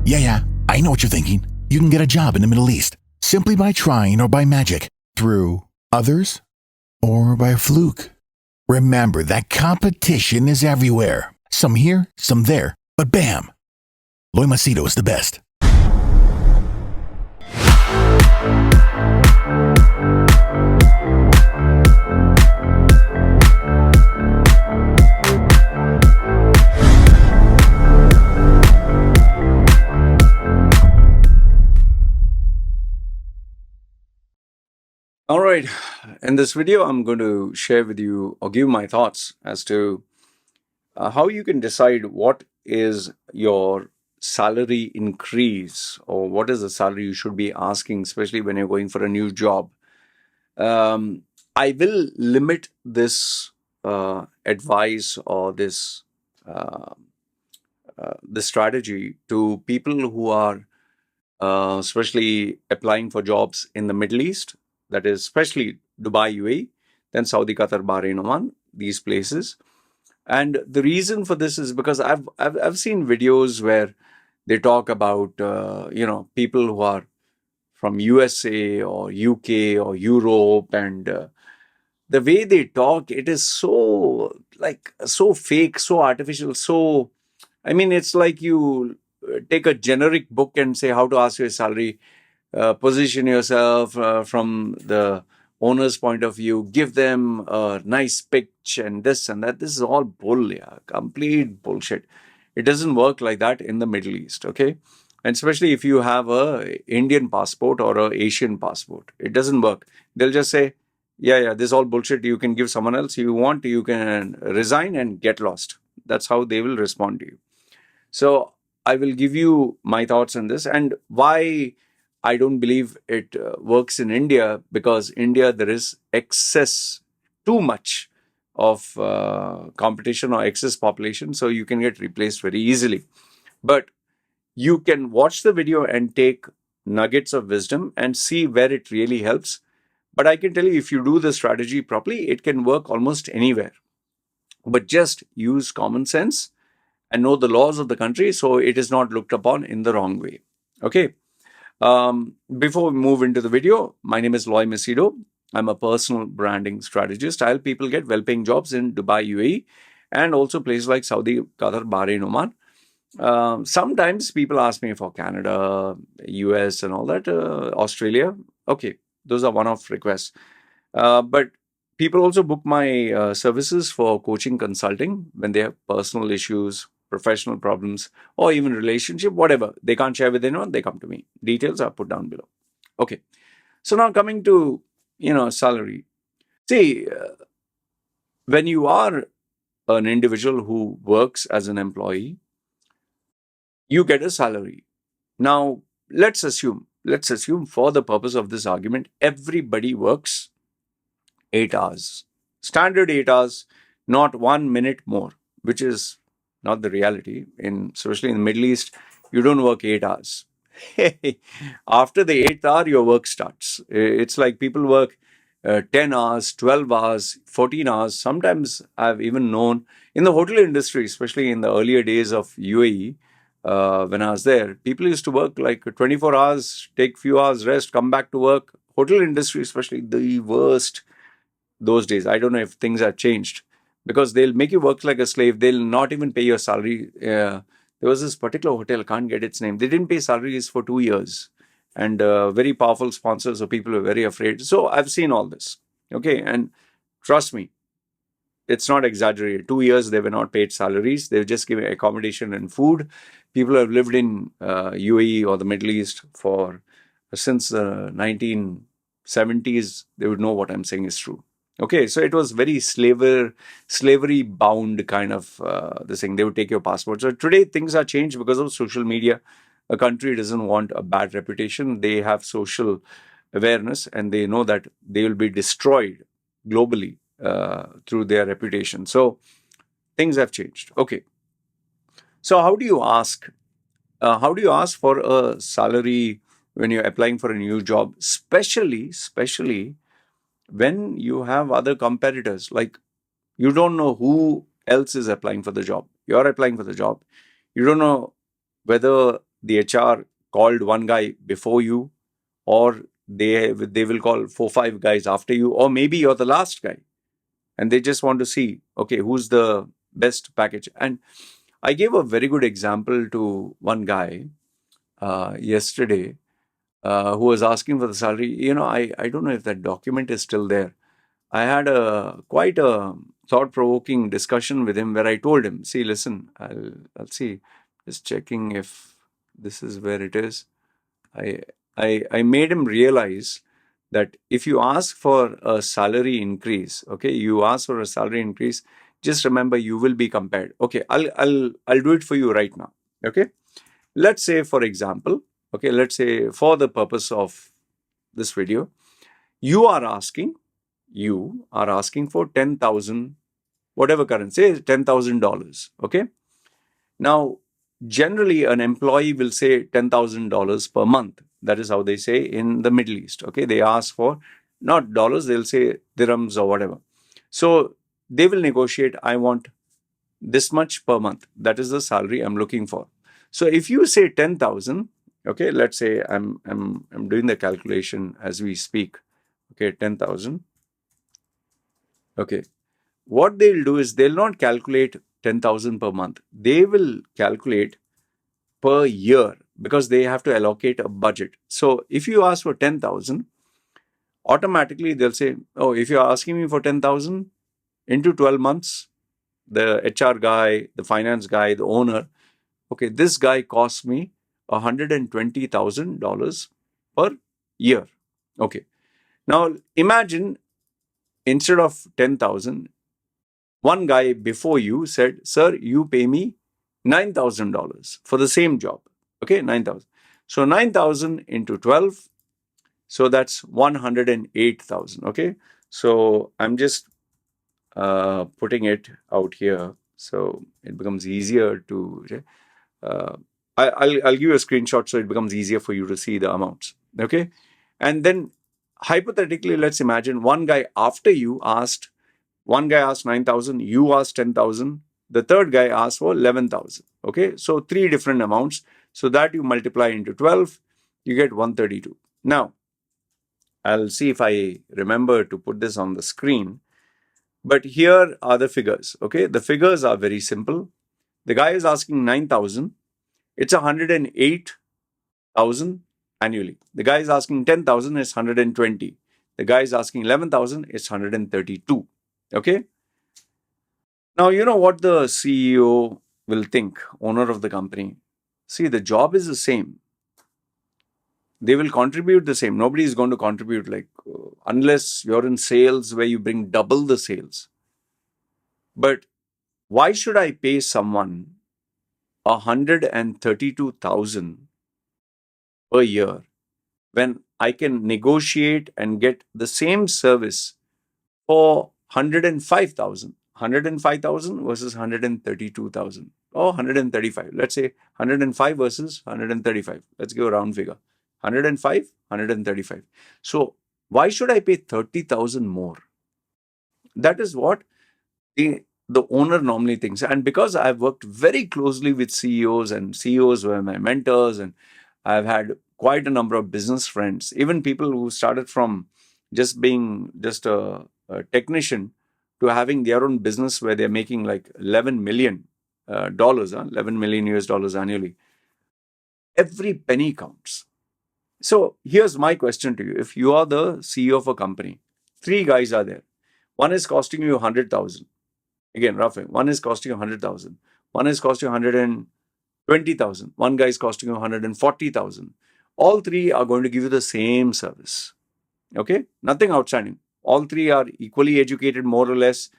Yeah, I know what you're thinking. You can get a job in the Middle East simply by trying or by magic, through others, or by a fluke. Remember that competition is everywhere. Some here, some there, but bam! Loy Machedo is the best. All right, in this video, I'm going to share with you or give my thoughts as to how you can decide what is your salary increase or what is the salary you should be asking, especially when you're going for a new job. I will limit this advice or this strategy to people who are especially applying for jobs in the Middle East, that is especially Dubai, UAE, then Saudi, Qatar, Bahrain, Oman, these places. And the reason for this is because I've seen videos where they talk about people who are from USA or UK or Europe, and the way they talk, it is so fake, so artificial, so I mean, it's like you take a generic book and say how to ask your salary, position yourself from the owner's point of view, give them a nice pitch and this and that. This is all bull, yeah, complete bullshit. It doesn't work like that in the Middle East, okay? And especially if you have a Indian passport or a Asian passport, it doesn't work. They'll just say, yeah, this is all bullshit. You can give someone else. You want, you can resign and get lost. That's how they will respond to you. So I will give you my thoughts on this and why I don't believe it works in India, because India, there is excess, too much of competition or excess population. So you can get replaced very easily. But you can watch the video and take nuggets of wisdom and see where it really helps. But I can tell you, if you do the strategy properly, it can work almost anywhere. But just use common sense and know the laws of the country so it is not looked upon in the wrong way. Okay. Before we move into the video, my name is Loy Machedo. I'm a personal branding strategist. I help people get well-paying jobs in Dubai, UAE, and also places like Saudi, Qatar, Bahrain, Oman. Sometimes people ask me for Canada, US, and all that, Australia. Okay, those are one-off requests. But people also book my services for coaching consulting when they have personal issues, professional problems, or even relationship, whatever. They can't share with anyone, they come to me. Details are put down below. Okay. So now coming to, salary. See, when you are an individual who works as an employee, you get a salary. Now, let's assume for the purpose of this argument, everybody works 8 hours. Standard 8 hours, not 1 minute more, which is not the reality. Especially in the Middle East, you don't work 8 hours. After the 8th hour, your work starts. It's like people work 10 hours, 12 hours, 14 hours. Sometimes I've even known in the hotel industry, especially in the earlier days of UAE, when I was there, people used to work like 24 hours, take few hours rest, come back to work. Hotel industry, especially the worst those days. I don't know if things have changed, because they'll make you work like a slave. They'll not even pay your salary. There was this particular hotel, can't get its name. They didn't pay salaries for 2 years, and very powerful sponsors, so people were very afraid. So I've seen all this. Okay, and trust me, it's not exaggerated. 2 years they were not paid salaries. They were just giving accommodation and food. People have lived in UAE or the Middle East since the 1970s. They would know what I'm saying is true. Okay, so it was very slavery bound kind of this thing. They would take your passport. So today things are changed because of social media. A country doesn't want a bad reputation. They have social awareness and they know that they will be destroyed globally through their reputation. So things have changed. Okay. So how do you ask? How do you ask for a salary when you're applying for a new job, especially when you have other competitors? Like, you don't know who else is applying for the job. You're applying for the job. You don't know whether the HR called one guy before you, or they will call 4-5 guys after you, or maybe you're the last guy, and they just want to see, okay, who's the best package. And I gave a very good example to one guy yesterday who was asking for the salary. I don't know if that document is still there. I had quite a thought-provoking discussion with him where I told him, see, listen, I'll see, just checking if this is where it is. I made him realize that if you ask for a salary increase, okay, you ask for a salary increase, just remember you will be compared. Okay, I'll do it for you right now. Okay, let's say, for example, okay, let's say for the purpose of this video, you are asking for 10,000, whatever currency, say $10,000. Okay, now generally an employee will say $10,000 per month. That is how they say in the Middle East. Okay, they ask for not dollars, they'll say dirhams or whatever. So they will negotiate, I want this much per month. That is the salary I'm looking for. So if you say 10,000, okay, let's say I'm doing the calculation as we speak. Okay, 10,000. Okay, what they'll do is they'll not calculate 10,000 per month. They will calculate per year because they have to allocate a budget. So if you ask for 10,000, automatically they'll say, oh, if you're asking me for 10,000 into 12 months, the HR guy, the finance guy, the owner, okay, this guy costs me $120,000 per year. Okay. Now imagine instead of 10,000, one guy before you said, sir, you pay me $9,000 for the same job. Okay, 9,000. So 9,000 into 12. So that's 108,000. Okay. So I'm just putting it out here so it becomes easier to. I'll give you a screenshot so it becomes easier for you to see the amounts. Okay. And then hypothetically, let's imagine one guy after you asked. One guy asked 9,000, you asked 10,000, the third guy asked for 11,000. Okay, so 3 different amounts. So that you multiply into 12, you get 132. Now, I'll see if I remember to put this on the screen. But here are the figures. Okay, the figures are very simple. The guy is asking 9,000. It's 108,000 annually. The guy is asking 10,000. It's 120. The guy is asking 11,000. It's 132. Okay. Now, you know what the CEO will think, owner of the company. See, the job is the same. They will contribute the same. Nobody is going to contribute unless you're in sales where you bring double the sales. But why should I pay someone 132,000 per year when I can negotiate and get the same service for 105,000? 105,000 versus 132,000 or 135. Let's say 105 versus 135. Let's give a round figure. 105, 135. So why should I pay 30,000 more? That is what the owner normally thinks. And because I've worked very closely with CEOs, and CEOs were my mentors, and I've had quite a number of business friends, even people who started from just being just a technician to having their own business where they're making like $11 million, $11 million US dollars annually. Every penny counts. So here's my question to you. If you are the CEO of a company, 3 guys are there. One is costing you 100,000. Again, roughly. One is costing you 100,000. One is costing you 120,000. One guy is costing you 140,000. All 3 are going to give you the same service. Okay? Nothing outstanding. All 3 are equally educated, more or less.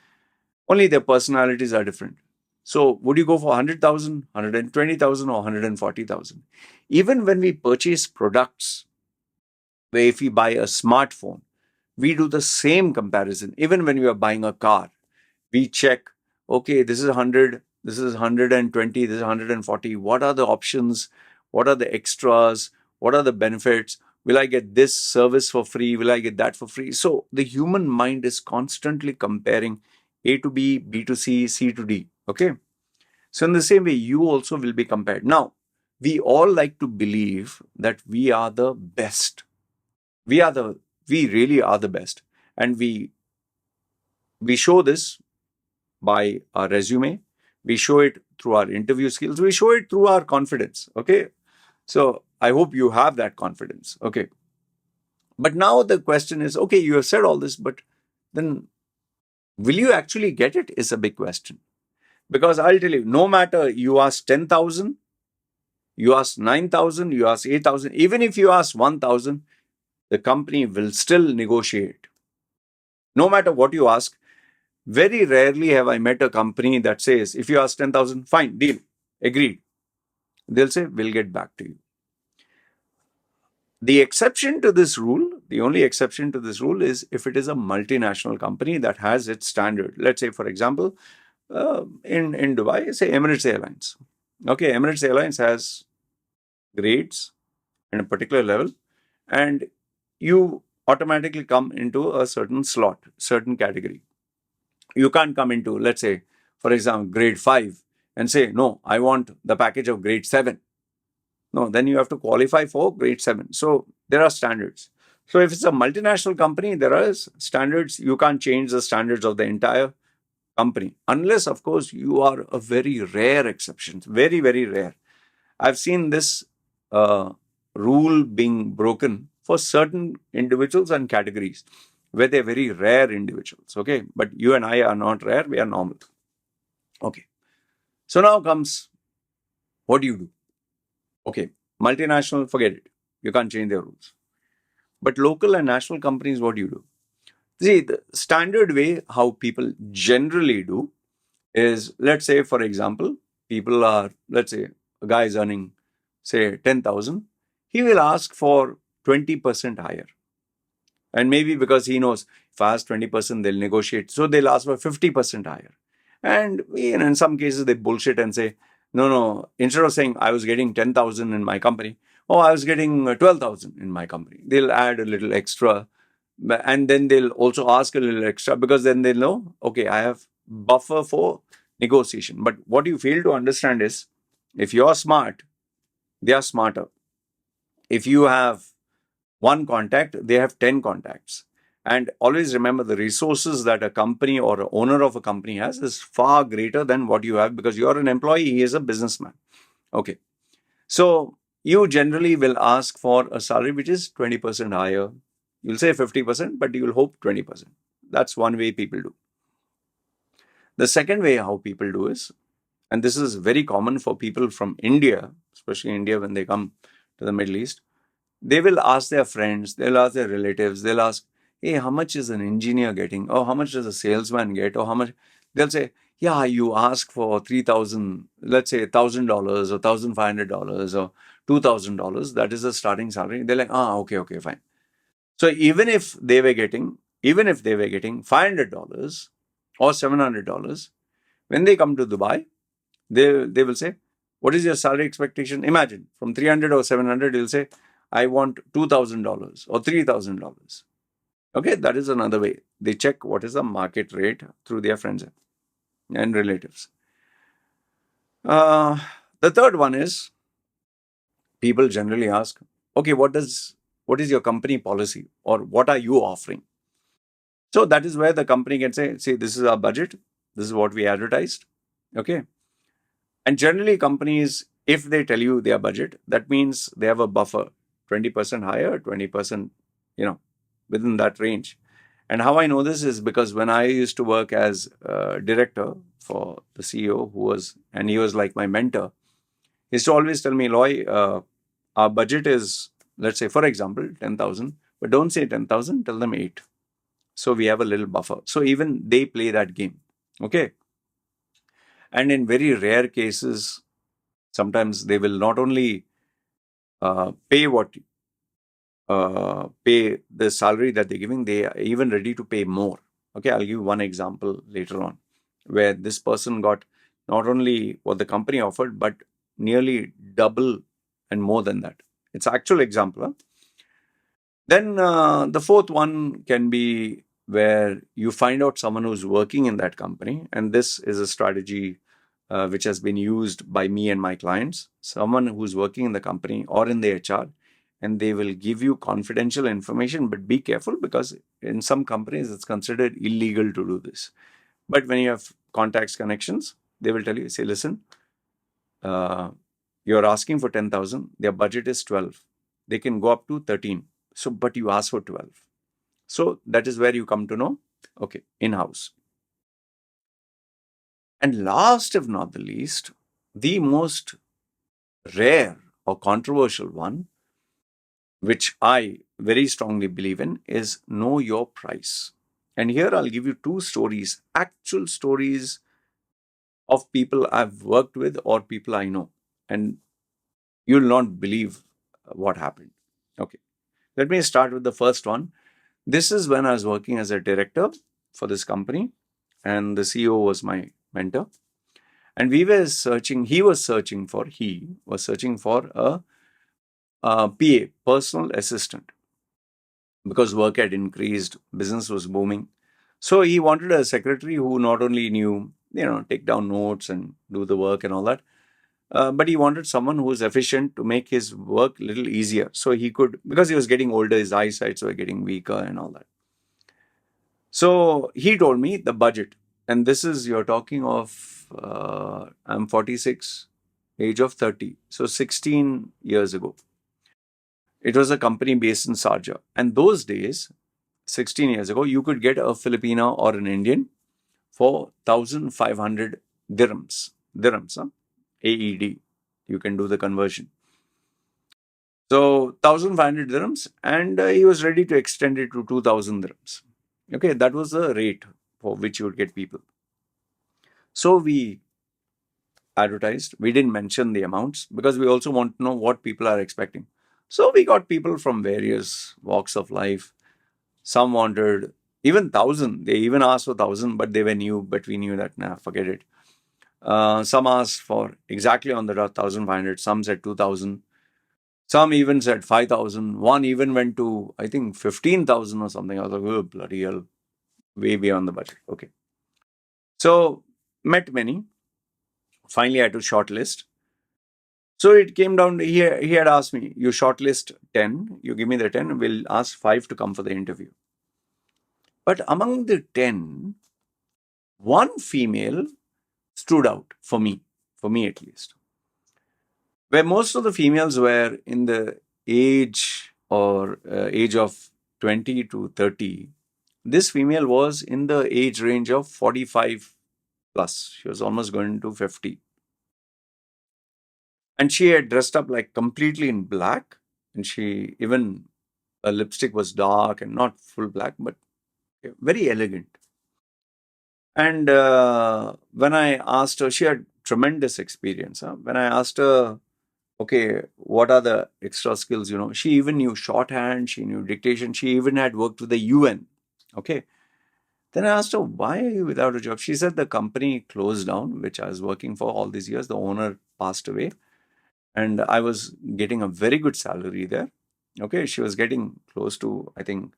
Only their personalities are different. So would you go for 100,000, 120,000 or 140,000? Even when we purchase products, where if we buy a smartphone, we do the same comparison. Even when we are buying a car, we check, okay, this is 100, this is 120, this is 140. What are the options? What are the extras? What are the benefits? Will I get this service for free? Will I get that for free? So the human mind is constantly comparing A to B, B to C, C to D. Okay. So in the same way, you also will be compared. Now, we all like to believe that we are the best. We really are the best. And we show this by our resume. We show it through our interview skills. We show it through our confidence. Okay. So I hope you have that confidence. Okay. But now the question is, okay, you have said all this, but then will you actually get it is a big question. Because I'll tell you, no matter you ask 10,000, you ask 9,000, you ask 8,000, even if you ask 1,000, the company will still negotiate. No matter what you ask, very rarely have I met a company that says, if you ask 10,000, fine, deal, agreed. They'll say, we'll get back to you. The exception to this rule, the only exception to this rule is if it is a multinational company that has its standard. Let's say, for example, in Dubai, say Emirates Airlines. Okay, Emirates Airlines has grades in a particular level, and you automatically come into a certain slot, certain category. You can't come into, let's say, for example, grade 5 and say, no, I want the package of grade 7. No, then you have to qualify for grade 7. So there are standards. So if it's a multinational company, there are standards. You can't change the standards of the entire company, unless, of course, you are a very rare exception. Very, very rare. I've seen this rule being broken for certain individuals and categories where they're very rare individuals. Okay. But you and I are not rare. We are normal. Okay. So now comes, what do you do? Okay. Multinational, forget it. You can't change their rules. But local and national companies, what do you do? See, the standard way how people generally do is, let's say, for example, people are, let's say, a guy is earning, say, 10,000. He will ask for 20% higher. And maybe because he knows if I ask 20%, they'll negotiate. So they'll ask for 50% higher. And in some cases, they bullshit and say, no, instead of saying I was getting 10,000 in my company, I was getting 12,000 in my company. They'll add a little extra. And then they'll also ask a little extra, because then they'll know, okay, I have buffer for negotiation. But what you fail to understand is, if you're smart, they are smarter. If you have one contact, they have 10 contacts. And always remember, the resources that a company or an owner of a company has is far greater than what you have, because you're an employee, he is a businessman. Okay. So you generally will ask for a salary which is 20% higher. You'll say 50%, but you'll hope 20%. That's one way people do. The second way how people do is, and this is very common for people from India, especially India when they come to the Middle East, they will ask their friends, they'll ask their relatives, they'll ask, hey, how much is an engineer getting? Or how much does a salesman get? Or how much? They'll say, yeah, you ask for 3,000, let's say $1,000 or $1,500 or $2,000. That is the starting salary. They're like, okay, fine. So even if they were getting $500 or $700, when they come to Dubai, they will say, what is your salary expectation? Imagine, from 300 or 700, you'll say, I want $2,000 or $3,000. Okay, that is another way. They check what is the market rate through their friends and relatives. The third one is, people generally ask, okay, what is your company policy, or what are you offering? So that is where the company can say, see, this is our budget. This is what we advertised. Okay. And generally companies, if they tell you their budget, that means they have a buffer, 20% higher, 20%, within that range. And how I know this is because when I used to work as a director for the CEO, he was like my mentor, he used to always tell me, Loy, our budget is, let's say, for example, 10,000, but don't say 10,000, tell them 8. So we have a little buffer. So even they play that game. Okay. And in very rare cases, sometimes they will not only pay the salary that they're giving, they are even ready to pay more. Okay, I'll give you one example later on, where this person got not only what the company offered, but nearly double and more than that. It's an actual example. Huh? Then the fourth one can be where you find out someone who's working in that company, and this is a strategy which has been used by me and my clients, someone who's working in the company or in the HR, and they will give you confidential information, but be careful because in some companies it's considered illegal to do this. But when you have contacts, connections, they will tell you, say, listen, you're asking for 10,000, their budget is 12. They can go up to 13. So, but you ask for 12. So that is where you come to know, okay, in-house. And last, if not the least, the most rare or controversial one, which I very strongly believe in, is know your price. And here I'll give you two stories, actual stories of people I've worked with or people I know. And you'll not believe what happened. Okay. Let me start with the first one. This is when I was working as a director for this company, and the CEO was my mentor. And he was searching for a PA, personal assistant, because work had increased, business was booming. So he wanted a secretary who not only knew, take down notes and do the work and all that, but he wanted someone who was efficient to make his work a little easier. So he could, because he was getting older, his eyesight was getting weaker and all that. So he told me the budget, and this is, you're talking of, I'm 46, age of 30, so 16 years ago. It was a company based in Sharjah. And those days, 16 years ago, you could get a Filipino or an Indian for 1,500 dirhams. Dirhams, huh? AED. You can do the conversion. So 1,500 dirhams, and he was ready to extend it to 2,000 dirhams. Okay, that was the rate for which you would get people. So we advertised. We didn't mention the amounts because we also want to know what people are expecting. So we got people from various walks of life. Some wanted even 1,000. They even asked for 1,000, but they were new. But we knew that, nah, forget it. Some asked for exactly on the dot 1,500. Some said 2,000. Some even said 5,000. One even went to, I think, 15,000 or something. I was like, oh, bloody hell, way beyond the budget. Okay. So met many. Finally, I had to shortlist. So it came down to, he had asked me, you shortlist 10, you give me the 10, we'll ask 5 to come for the interview. But among the 10, one female stood out for me at least. Where most of the females were in the age of 20 to 30, this female was in the age range of 45 plus. She was almost going to 50. And she had dressed up like completely in black. And her lipstick was dark and not full black, but very elegant. And when I asked her, she had tremendous experience. Huh? When I asked her, okay, what are the extra skills? She even knew shorthand, she knew dictation, she even had worked with the UN. Okay. Then I asked her, why are you without a job? She said the company closed down, which I was working for all these years. The owner passed away. And I was getting a very good salary there. Okay. She was getting close to, I think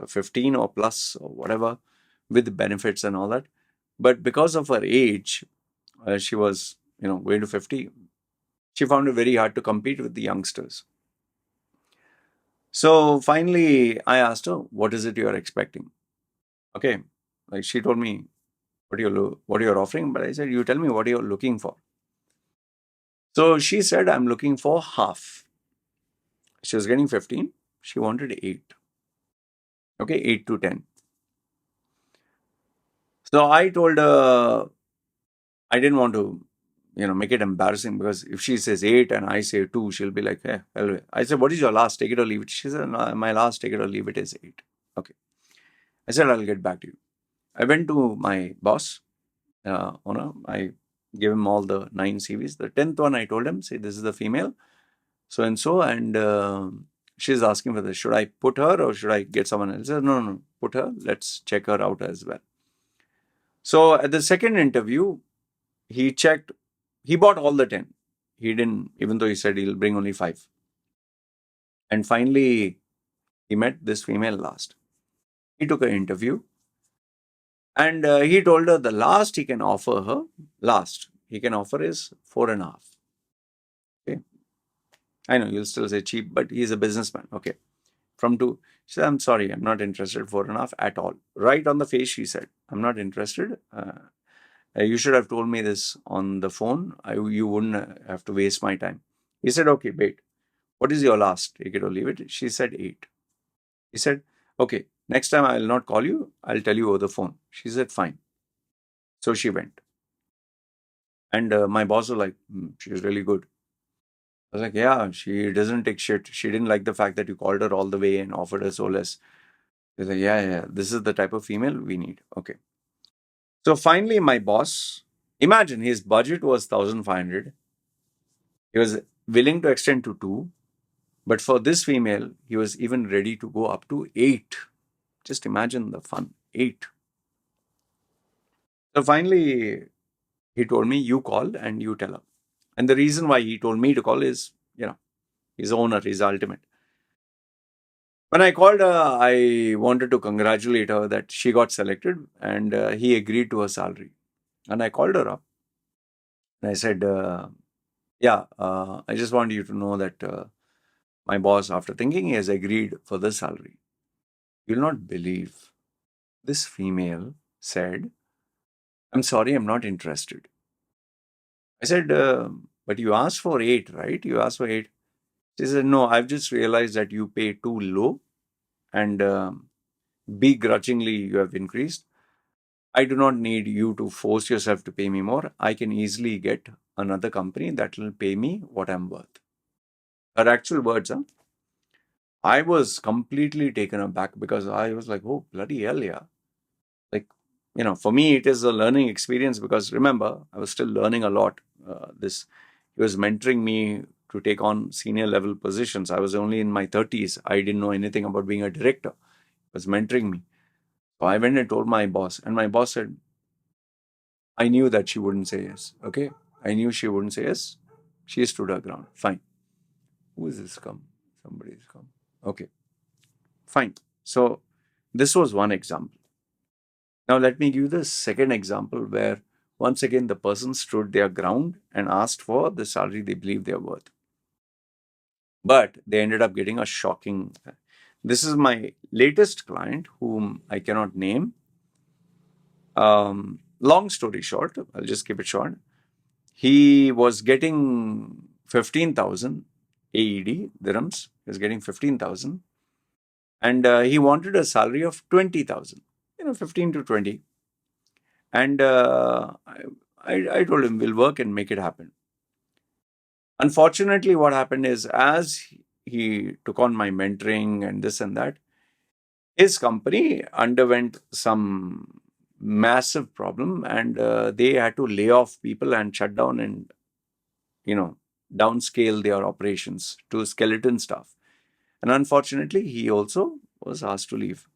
15 or plus or whatever, with benefits and all that. But because of her age, she was, going to 50. She found it very hard to compete with the youngsters. So finally, I asked her, what is it you're expecting? Okay. Like she told me what you're offering, but I said, you tell me what you're looking for. So she said, I'm looking for half. She was getting 15. She wanted 8. Okay, 8 to 10. So I told her, I didn't want to, make it embarrassing, because if she says 8 and I say 2, she'll be like, hey, hell. I said, what is your last? Take it or leave it. She said, no, my last take it or leave it is 8. Okay. I said, I'll get back to you. I went to my boss, owner. I gave him all the 9 CVs. The 10th one, I told him, say, this is the female, so and so, and she's asking for this. Should I put her or should I get someone else? He said, no, put her. Let's check her out as well. So at the second interview, he checked. He bought all the 10. He didn't, even though he said he'll bring only 5. And finally, he met this female last. He took an interview. And he told her the last he can offer her, is 4.5. Okay. I know you'll still say cheap, but he's a businessman. Okay. From two. She said, I'm sorry, I'm not interested, 4.5 at all. Right on the face, she said, I'm not interested. You should have told me this on the phone. You wouldn't have to waste my time. He said, okay, wait. What is your last? Take it or leave it. She said 8. He said, okay, next time I will not call you. I'll tell you over the phone. She said, fine. So she went. And my boss was like, she's really good. I was like, yeah, she doesn't take shit. She didn't like the fact that you called her all the way and offered her so less. He's like, yeah, this is the type of female we need. Okay. So finally, my boss, imagine his budget was 1,500. He was willing to extend to 2. But for this female, he was even ready to go up to 8. Just imagine the fun. 8. So finally, he told me, you call and you tell her. And the reason why he told me to call is, his owner, his ultimate. When I called her, I wanted to congratulate her that she got selected and he agreed to her salary. And I called her up and I said, I just want you to know that my boss, after thinking, he has agreed for this salary. You'll not believe. This female said, I'm sorry, I'm not interested. I said, but you asked for 8, right? You asked for 8. She said, no, I've just realized that you pay too low and begrudgingly you have increased. I do not need you to force yourself to pay me more. I can easily get another company that will pay me what I'm worth. Her actual words, huh? I was completely taken aback because I was like, oh, bloody hell, yeah. Like, for me, it is a learning experience because remember, I was still learning a lot. He was mentoring me to take on senior level positions. I was only in my 30s. I didn't know anything about being a director. He was mentoring me. So I went and told my boss, and my boss said, I knew that she wouldn't say yes. Okay. I knew she wouldn't say yes. She stood her ground. Fine. Who is this come? Somebody's come. Okay. Fine. So this was one example. Now let me give you the second example where once again the person stood their ground and asked for the salary they believe they're worth. But they ended up getting a shocking. This is my latest client whom I cannot name. Long story short, I'll just keep it short. He was getting 15,000 AED dirhams. He was getting 15,000. And he wanted a salary of 20,000, 15 to 20. And I told him, we'll work and make it happen. Unfortunately, what happened is as he took on my mentoring and this and that, his company underwent some massive problem and they had to lay off people and shut down and, downscale their operations to skeleton staff. And unfortunately, he also was asked to leave.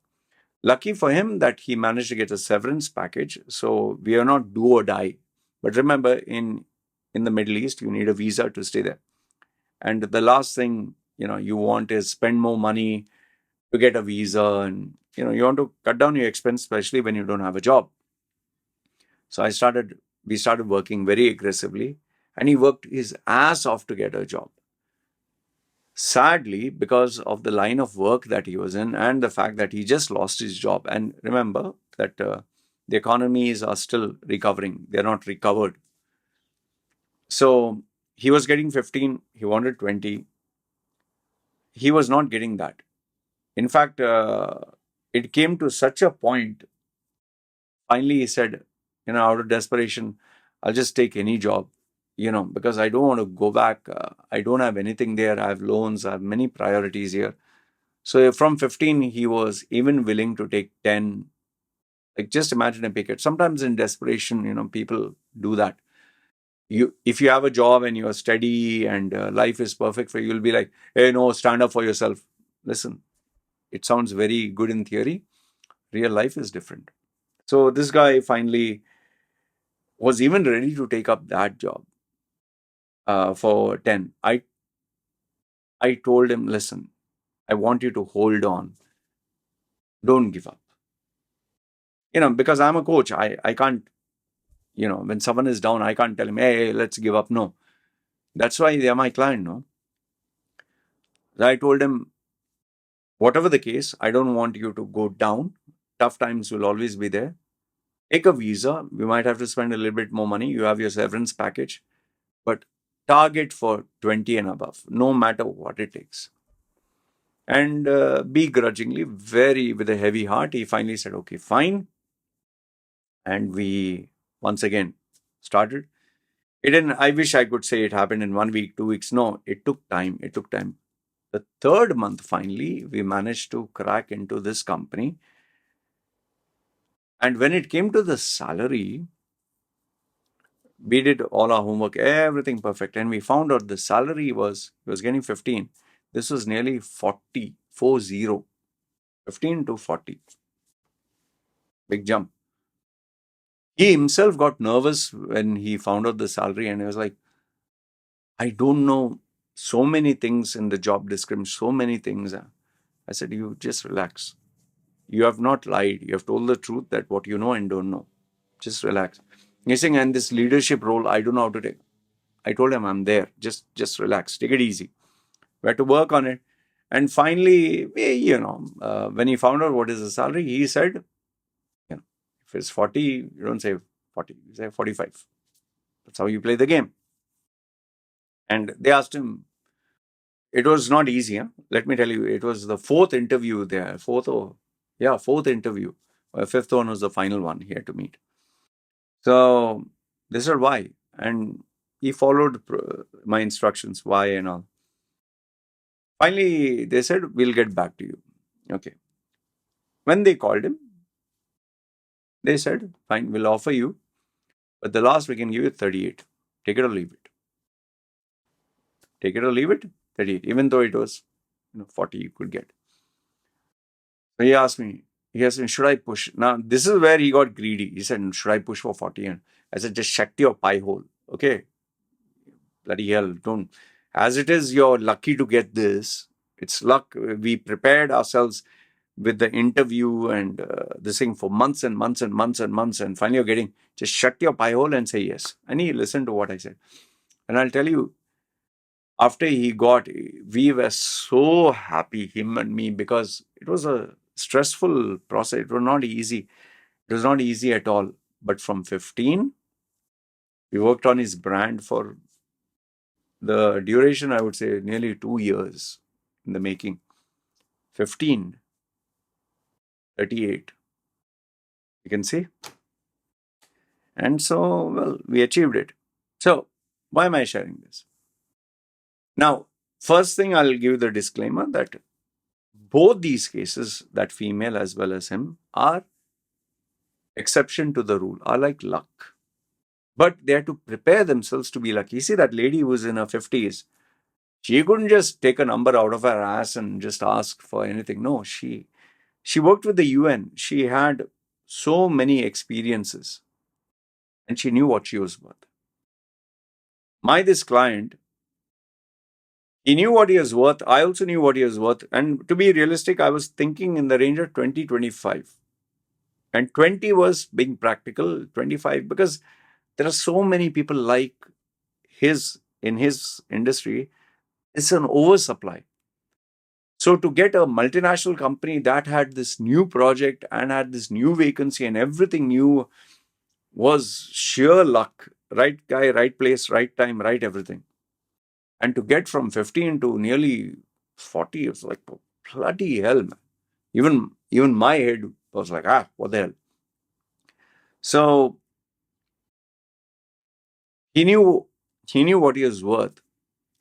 Lucky for him that he managed to get a severance package. So we are not do or die. But remember, in the Middle East, you need a visa to stay there. And the last thing, you want is spend more money to get a visa. And, you want to cut down your expense, especially when you don't have a job. So we started working very aggressively. And he worked his ass off to get a job. Sadly, because of the line of work that he was in and the fact that he just lost his job. And remember that the economies are still recovering. They're not recovered. So he was getting 15. He wanted 20. He was not getting that. In fact, it came to such a point. Finally, he said, out of desperation, I'll just take any job, because I don't want to go back. I don't have anything there. I have loans. I have many priorities here. So from 15, he was even willing to take 10. Like just imagine a pay cut. Sometimes in desperation, people do that. If you have a job and you're steady and life is perfect for you, you'll be like, hey, no, stand up for yourself. Listen, it sounds very good in theory. Real life is different. So this guy finally was even ready to take up that job for 10. I told him, listen, I want you to hold on. Don't give up. because I'm a coach, I can't, when someone is down, I can't tell him, hey, let's give up. No. That's why they are my client, no? So I told him, whatever the case, I don't want you to go down. Tough times will always be there. Take a visa. We might have to spend a little bit more money. You have your severance package, but target for 20 and above, no matter what it takes. And begrudgingly, very with a heavy heart, he finally said, okay, fine. And we once again started. It didn't, I wish I could say it happened in 1 week, 2 weeks. No, it took time. It took time. The third month, finally, we managed to crack into this company. And when it came to the salary, we did all our homework, everything perfect. And we found out the salary was, he was getting 15. This was nearly 40, 40, 15 to 40. Big jump. He himself got nervous when he found out the salary, and he was like, I don't know so many things in the job description, so many things. I said, you just relax. You have not lied. You have told the truth that what you know and don't know. Just relax. He's saying, and this leadership role, I don't know how to take. I told him, I'm there. Just relax. Take it easy. We had to work on it. And finally, when he found out what is the salary, he said, if it's 40, you don't say 40, you say 45. That's how you play the game. And they asked him, it was not easy. Huh? Let me tell you, it was the fourth interview there. Fourth interview. Fifth one was the final one he had to meet. So they said, why? And he followed my instructions, why and all. Finally, they said, we'll get back to you. Okay. When they called him, they said, fine, we'll offer you, but the last we can give you 38. Take it or leave it. Take it or leave it, 38, even though it was 40 you could get. So he asked me, should I push? Now, this is where he got greedy. He said, should I push for 40? And I said, just shut your pie hole. Okay. Bloody hell, don't. As it is, you're lucky to get this. It's luck. We prepared ourselves with the interview and this thing for months and months and months and months. And finally, you're getting, just shut your pie hole and say yes. And he listened to what I said. And I'll tell you, after he got, we were so happy, him and me, because it was a stressful process. It was not easy. It was not easy at all. But from 15, we worked on his brand for the duration, I would say, nearly 2 years in the making. 15, 38. You can see. And so, well, we achieved it. So, why am I sharing this? Now, first thing, I'll give the disclaimer that both these cases, that female as well as him, are exception to the rule, are like luck. But they had to prepare themselves to be lucky. You see, that lady who was in her 50s, she couldn't just take a number out of her ass and just ask for anything. No, she worked with the UN. She had so many experiences and she knew what she was worth. This client, he knew what he was worth. I also knew what he was worth. And to be realistic, I was thinking in the range of 20, 25. And 20 was being practical, 25, because there are so many people like in his industry. It's an oversupply. So to get a multinational company that had this new project and had this new vacancy and everything new was sheer luck. Right guy, right place, right time, right everything. And to get from 15 to nearly 40, it was like, bloody hell, man. Even my head was like, what the hell. So he knew what he was worth,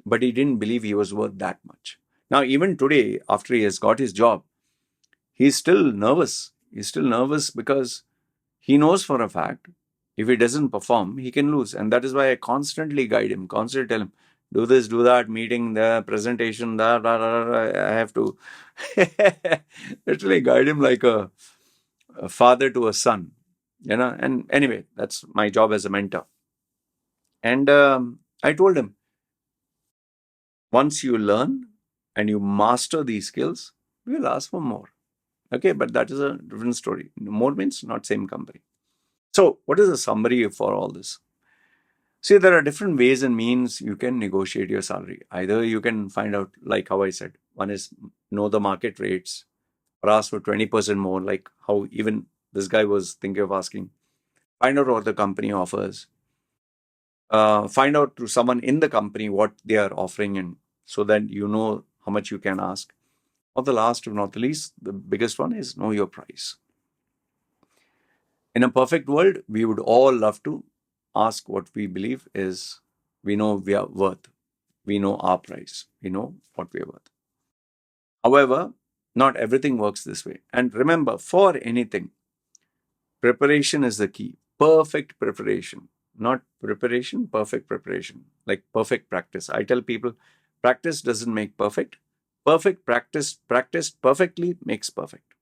but he didn't believe he was worth that much. Now, even today, after he has got his job, he's still nervous. He's still nervous because he knows for a fact if he doesn't perform, he can lose. And that is why I constantly guide him, constantly tell him, do this, do that, meeting, the presentation, that. I have to literally guide him like a father to a son, And anyway, that's my job as a mentor. And I told him, once you learn and you master these skills, we'll ask for more. Okay, but that is a different story. More means not same company. So what is the summary for all this? See, there are different ways and means you can negotiate your salary. Either you can find out, like how I said, one is know the market rates or ask for 20% more, like how even this guy was thinking of asking. Find out what the company offers. Find out to someone in the company what they are offering, and so that you know how much you can ask. Or the last but not the least, the biggest one is know your price. In a perfect world, we would all love to ask what we believe is we know we are worth. We know our price. We know what we are worth. However, not everything works this way. And remember, for anything, preparation is the key. Perfect preparation. Not preparation, perfect preparation. Like perfect practice. I tell people, practice doesn't make perfect. Perfect practice, practiced perfectly makes perfect.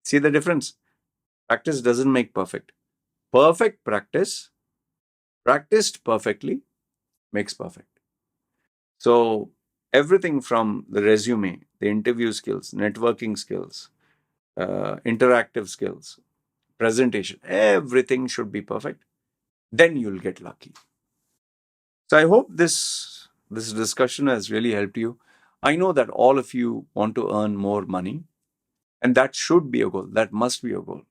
See the difference? Practice doesn't make perfect. Perfect practice, practiced perfectly, makes perfect. So, everything from the resume, the interview skills, networking skills, interactive skills, presentation, everything should be perfect. Then you'll get lucky. So, I hope this discussion has really helped you. I know that all of you want to earn more money, and that should be a goal. That must be a goal.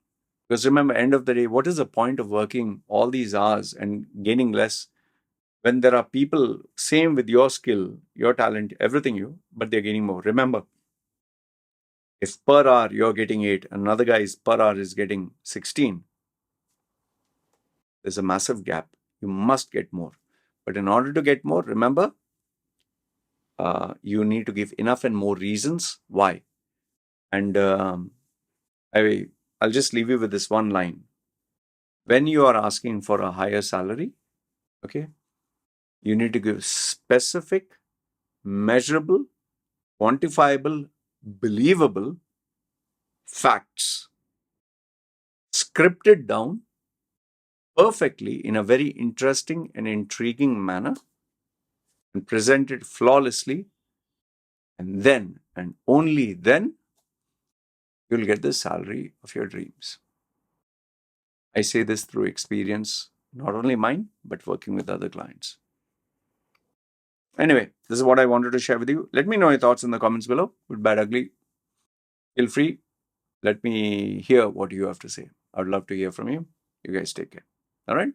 Because remember, end of the day, what is the point of working all these hours and gaining less when there are people same with your skill, your talent, everything but they're gaining more? Remember, if per hour you're getting 8, another guy is per hour is getting 16, there's a massive gap. You must get more. But in order to get more, remember, you need to give enough and more reasons why. And I'll just leave you with this one line. When you are asking for a higher salary, okay, you need to give specific, measurable, quantifiable, believable facts, scripted down perfectly in a very interesting and intriguing manner, and presented flawlessly. And then, and only then, you'll get the salary of your dreams. I say this through experience, not only mine, but working with other clients. Anyway, this is what I wanted to share with you. Let me know your thoughts in the comments below. Good, bad, ugly. Feel free. Let me hear what you have to say. I would love to hear from you. You guys take care. All right.